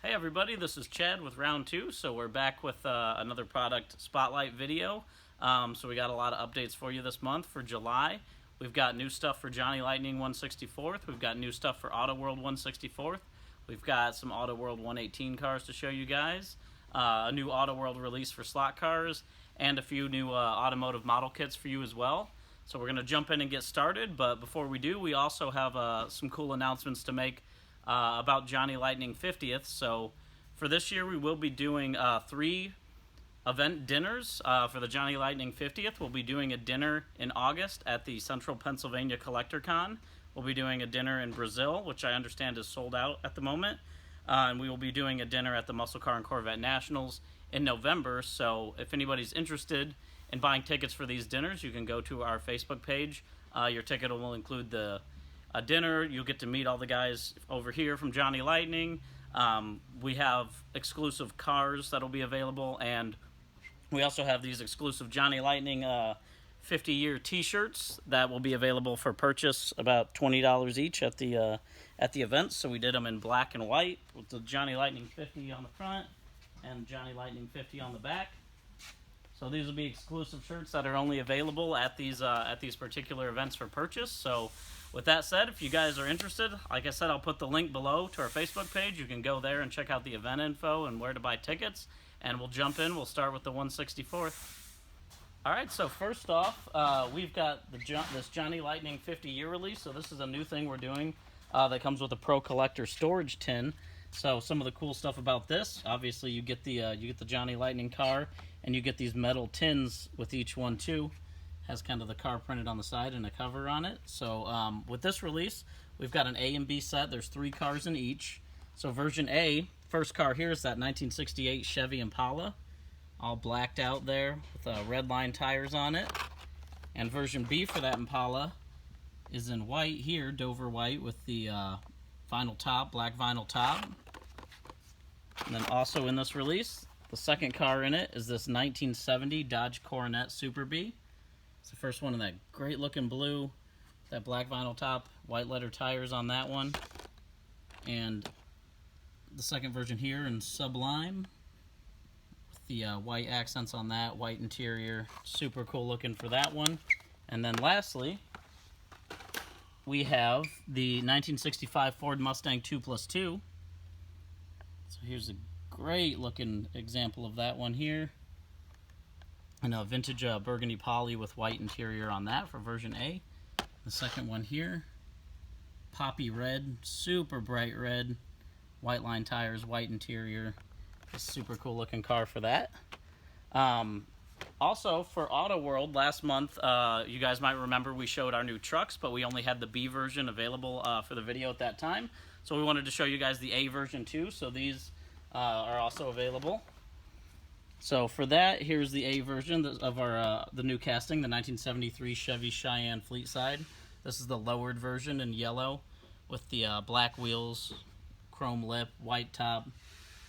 Hey everybody, this is Chad with Round 2, so we're back with another product spotlight video. So we got a lot of updates for you this month for July. We've got new stuff for Johnny Lightning 164th, we've got new stuff for Auto World 164th, we've got some Auto World 118 cars to show you guys, a new Auto World release for slot cars, and a few new automotive model kits for you as well. So we're going to jump in and get started, but before we do, we also have some cool announcements to make about Johnny Lightning 50th. So for this year we will be doing 3 event dinners for the Johnny Lightning 50th. We'll be doing a dinner in August at the Central Pennsylvania Collector Con. We'll be doing a dinner in Brazil, which I understand is sold out at the moment. And we will be doing a dinner at the Muscle Car and Corvette Nationals in November. So if anybody's interested in buying tickets for these dinners, you can go to our Facebook page. Your ticket will include a dinner. You'll get to meet all the guys over here from Johnny Lightning. We have exclusive cars that'll be available, and we also have these exclusive Johnny Lightning 50-year t-shirts that will be available for purchase, about $20 each at the event. So we did them in black and white with the Johnny Lightning 50 on the front and Johnny Lightning 50 on the back. So these will be exclusive shirts that are only available at these particular events for purchase. So with that said, if you guys are interested, like I said, I'll put the link below to our Facebook page. You can go there and check out the event info and where to buy tickets. And we'll jump in. We'll start with the 164th. All right, so first off, we've got this Johnny Lightning 50-year release. So this is a new thing we're doing that comes with a Pro Collector storage tin. So some of the cool stuff about this, obviously you get the Johnny Lightning car, and you get these metal tins with each one too. Has kind of the car printed on the side and a cover on it. So with this release, we've got an A and B set. There's 3 cars in each. So version A, first car here is that 1968 Chevy Impala, all blacked out there with red line tires on it. And version B for that Impala is in white here, Dover white, with the vinyl top, black vinyl top. And then also in this release, the second car in it is this 1970 Dodge Coronet Super B. It's the first one in that great looking blue, that black vinyl top, white letter tires on that one. And the second version here in Sublime with the white accents on that, white interior, super cool looking for that one. And then lastly, we have the 1965 Ford Mustang 2+2. So here's a great looking example of that one here. And a vintage burgundy poly with white interior on that for version A. The second one here, poppy red, super bright red, white line tires, white interior. A super cool looking car for that. Also, for Auto World, last month, you guys might remember we showed our new trucks, but we only had the B version available for the video at that time. So we wanted to show you guys the A version too, so these are also available. So for that, here's the A version of the new casting, the 1973 Chevy Cheyenne Fleetside. This is the lowered version in yellow with the black wheels, chrome lip, white top.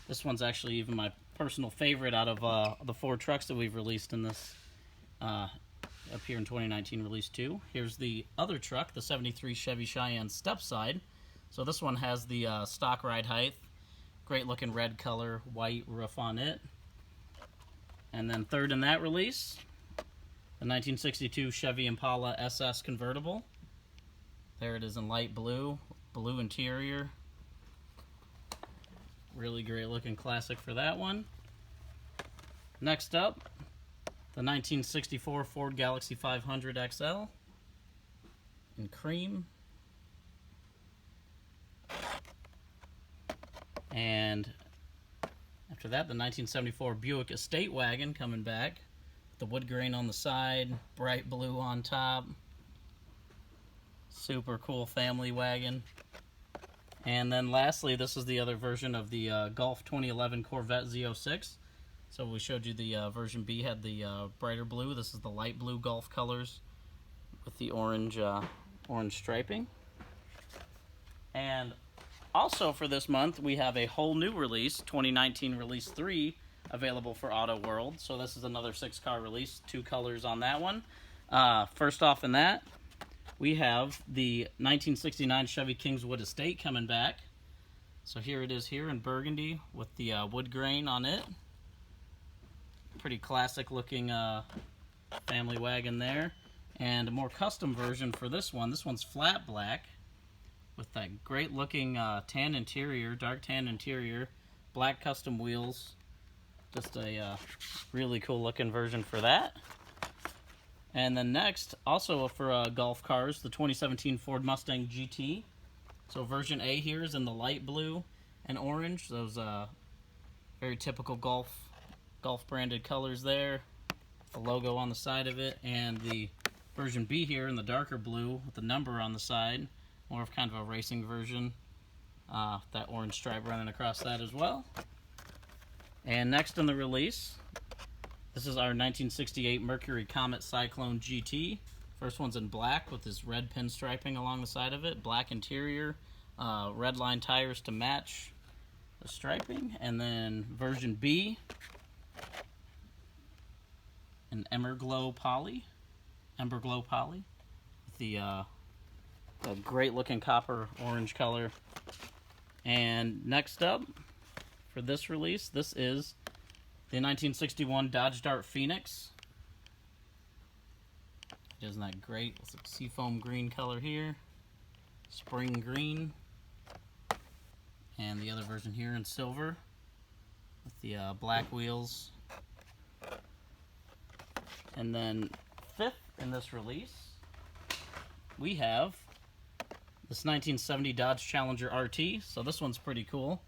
This one's actually even my personal favorite out of the 4 trucks that we've released in this up here in 2019 release 2. Here's the other truck, the 73 Chevy Cheyenne Stepside. So this one has the stock ride height, great looking red color, white roof on it. And then third in that release, the 1962 Chevy Impala SS Convertible. There it is in light blue, blue interior. Really great looking classic for that one. Next up, the 1964 Ford Galaxie 500 XL in cream. And after that, the 1974 Buick Estate Wagon coming back. The wood grain on the side, bright blue on top. Super cool family wagon. And then lastly, this is the other version of the Gulf 2011 Corvette Zo6. So we showed you the version B had the brighter blue. This is the light blue Gulf colors with the orange striping. And also for this month, we have a whole new release, 2019 Release 3, available for Auto World. So this is another 6-car release, 2 colors on that one. First off in that, we have the 1969 Chevy Kingswood Estate coming back. So here it is here in burgundy with the wood grain on it. Pretty classic looking family wagon there. And a more custom version for this one. This one's flat black with that great looking tan interior, dark tan interior, black custom wheels. Just a really cool looking version for that. And then next, also for golf cars, the 2017 Ford Mustang Gt. So version A here is in the light blue and orange. Those very typical golf branded colors there. The logo on the side of it. And the version B here in the darker blue with the number on the side. More of kind of a racing version. That orange stripe running across that as well. And next in the release, this is our 1968 Mercury Comet Cyclone GT. First one's in black with this red pinstriping along the side of it. Black interior, red line tires to match the striping. And then version B, an Ember Glow Poly. With the great looking copper orange color. And next up, for this release, this is the 1961 Dodge Dart Phoenix. Isn't that great? It's a seafoam green color here. Spring green. And the other version here in silver with the black wheels. And then fifth in this release, we have this 1970 Dodge Challenger RT. So this one's pretty cool.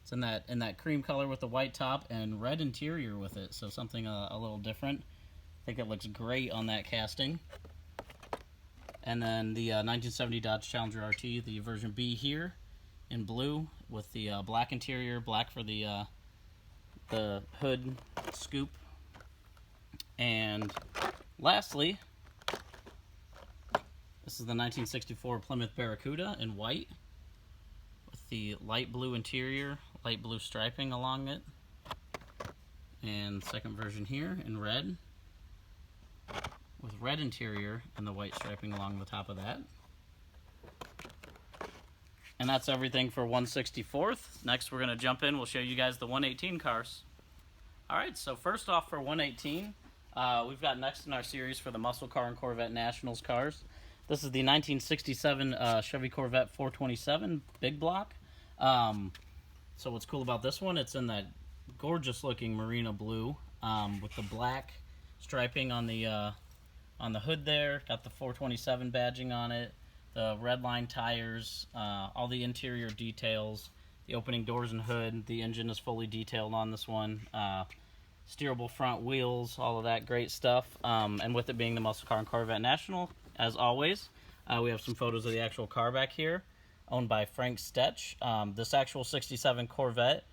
It's in that cream color with the white top and red interior with it, so something a little different. I think it looks great on that casting. And then the 1970 Dodge Challenger RT, the version B here in blue with the black interior, black for the hood scoop. And lastly, this is the 1964 Plymouth Barracuda in white with the light blue interior, light blue striping along it. And second version here in red with red interior and the white striping along the top of that. And that's everything for 164th. Next we're going to jump in, we'll show you guys the 118 cars. Alright, so first off for 118, we've got next in our series for the Muscle Car and Corvette Nationals cars. This is the 1967 Chevy Corvette 427 big block. So what's cool about this one, it's in that gorgeous looking marina blue with the black striping on the hood there. Got the 427 badging on it, the red line tires, all the interior details, the opening doors and hood. The engine is fully detailed on this one. Steerable front wheels, all of that great stuff. And with it being the Muscle Car and Corvette National, as always, we have some photos of the actual car back here, owned by Frank Stetch. This actual 67 Corvette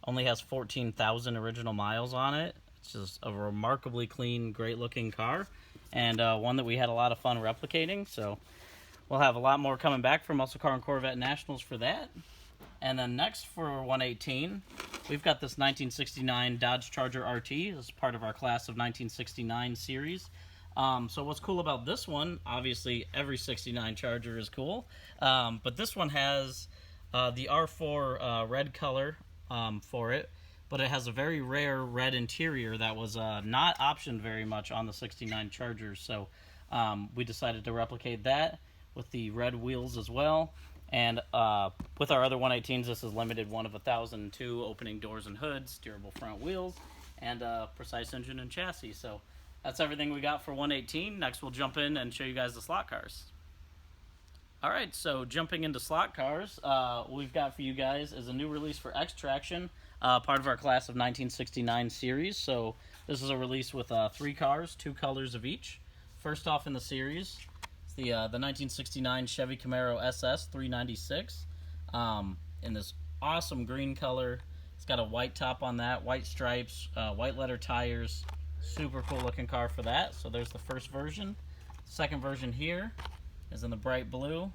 only has 14,000 original miles on it. It's just a remarkably clean, great looking car, and one that we had a lot of fun replicating. So we'll have a lot more coming back from Muscle Car and Corvette Nationals for that. And then next for 118, we've got this 1969 Dodge Charger RT. This is part of our class of 1969 series. So what's cool about this one, obviously every 69 Charger is cool, but this one has the R4 red color for it, but it has a very rare red interior that was not optioned very much on the 69 Chargers. So we decided to replicate that with the red wheels as well. And with our other 118s, this is limited 1 of 1,002 opening doors and hoods, steerable front wheels, and precise engine and chassis. So that's everything we got for 118. Next we'll jump in and show you guys the slot cars. Alright, so jumping into slot cars, what we've got for you guys is a new release for X-Traction, part of our class of 1969 series. So this is a release with 3 cars, 2 colors of each. First off in the series, it's the 1969 Chevy Camaro SS 396 in this awesome green color. It's got a white top on that, white stripes, white letter tires. Super cool looking car for that. So there's the first version. Second version here is in the bright blue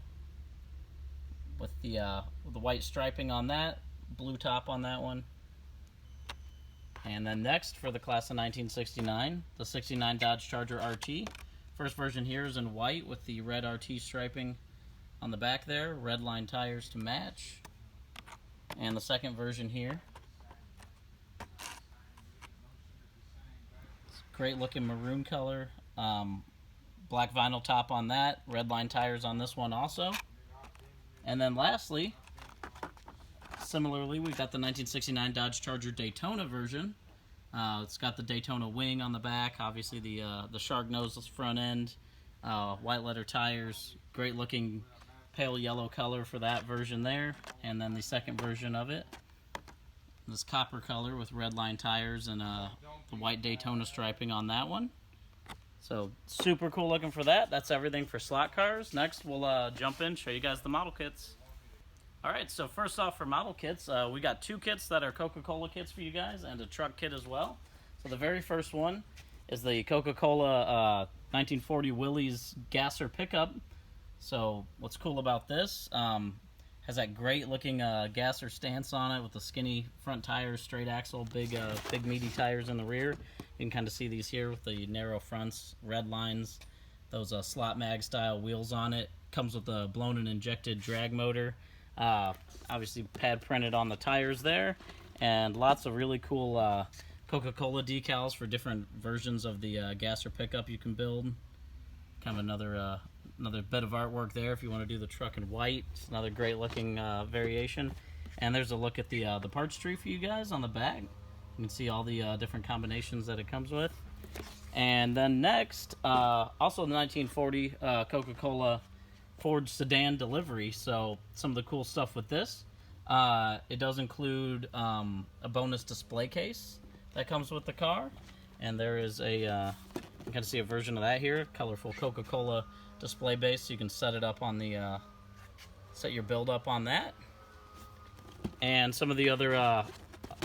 with the white striping on that, blue top on that one. And then next for the class of 1969, the 69 Dodge Charger RT. First version here is in white with the red RT striping on the back there, red line tires to match. And the second version here. Great looking maroon color. Black vinyl top on that. Red line tires on this one also. And then lastly, similarly, we've got the 1969 Dodge Charger Daytona version. It's got the Daytona wing on the back. Obviously the shark nose front end. White letter tires. Great looking pale yellow color for that version there. And then the second version of it, this copper color with red line tires and the white Daytona striping on that one. So super cool looking for that. That's everything for slot cars. Next we'll jump in, show you guys the model kits. Alright, so first off for model kits, we got 2 kits that are Coca-Cola kits for you guys and a truck kit as well. So the very first one is the Coca-Cola 1940 Willy's gasser pickup. So what's cool about this, has that great looking gasser stance on it with the skinny front tires, straight axle, big meaty tires in the rear. You can kind of see these here with the narrow fronts, red lines, those slot mag style wheels on it. Comes with a blown and injected drag motor. Obviously pad printed on the tires there, and lots of really cool Coca-Cola decals for different versions of the gasser pickup you can build. Kind of another bit of artwork there if you want to do the truck in white. It's another great looking variation. And there's a look at the parts tree for you guys on the back. You can see all the different combinations that it comes with. And then next, also the 1940 Coca-Cola Ford Sedan delivery. So some of the cool stuff with this, it does include a bonus display case that comes with the car. And there is a, you can kind of see a version of that here, colorful Coca-Cola display base. So you can set it up on the, set your build up on that. And some of the other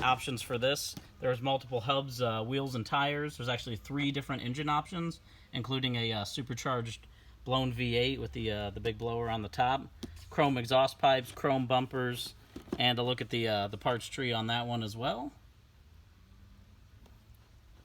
options for this, there's multiple hubs, wheels, and tires. There's actually 3 different engine options, including a supercharged blown V8 with the big blower on the top, chrome exhaust pipes, chrome bumpers, and a look at the parts tree on that one as well.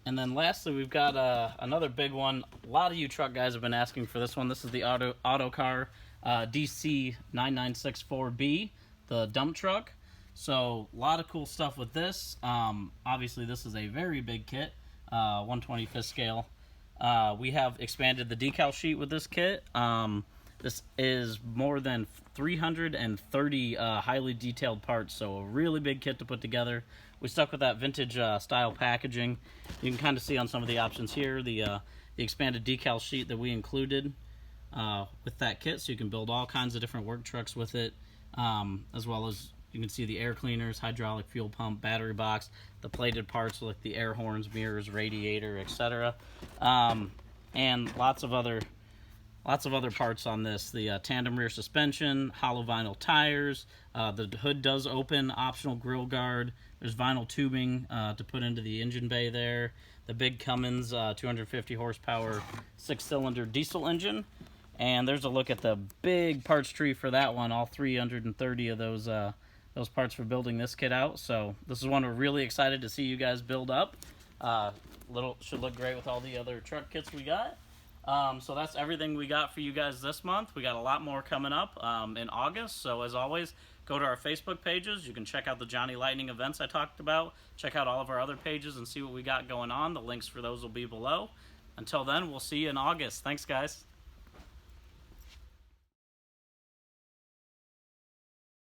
And then lastly, we've got another big one. A lot of you truck guys have been asking for this one. This is the Autocar DC 9964B, the dump truck. So a lot of cool stuff with this. Obviously, this is a very big kit, 1/25th scale. We have expanded the decal sheet with this kit. This is more than 330 highly detailed parts, so a really big kit to put together. We stuck with that vintage style packaging. You can kind of see on some of the options here the expanded decal sheet that we included with that kit, so you can build all kinds of different work trucks with it, as well as you can see the air cleaners, hydraulic fuel pump, battery box, the plated parts like the air horns, mirrors, radiator, etc. And lots of other parts on this. The tandem rear suspension, hollow vinyl tires, the hood does open, optional grill guard. There's vinyl tubing to put into the engine bay there. The big Cummins 250 horsepower 6-cylinder diesel engine. And there's a look at the big parts tree for that one, all 330 of those parts for building this kit out. So this is one we're really excited to see you guys build up. Should look great with all the other truck kits we got. So that's everything we got for you guys this month. We got a lot more coming up in August. So as always, go to our Facebook pages. You can check out the Johnny Lightning events I talked about. Check out all of our other pages and see what we got going on. The links for those will be below. Until then, we'll see you in August. Thanks, guys.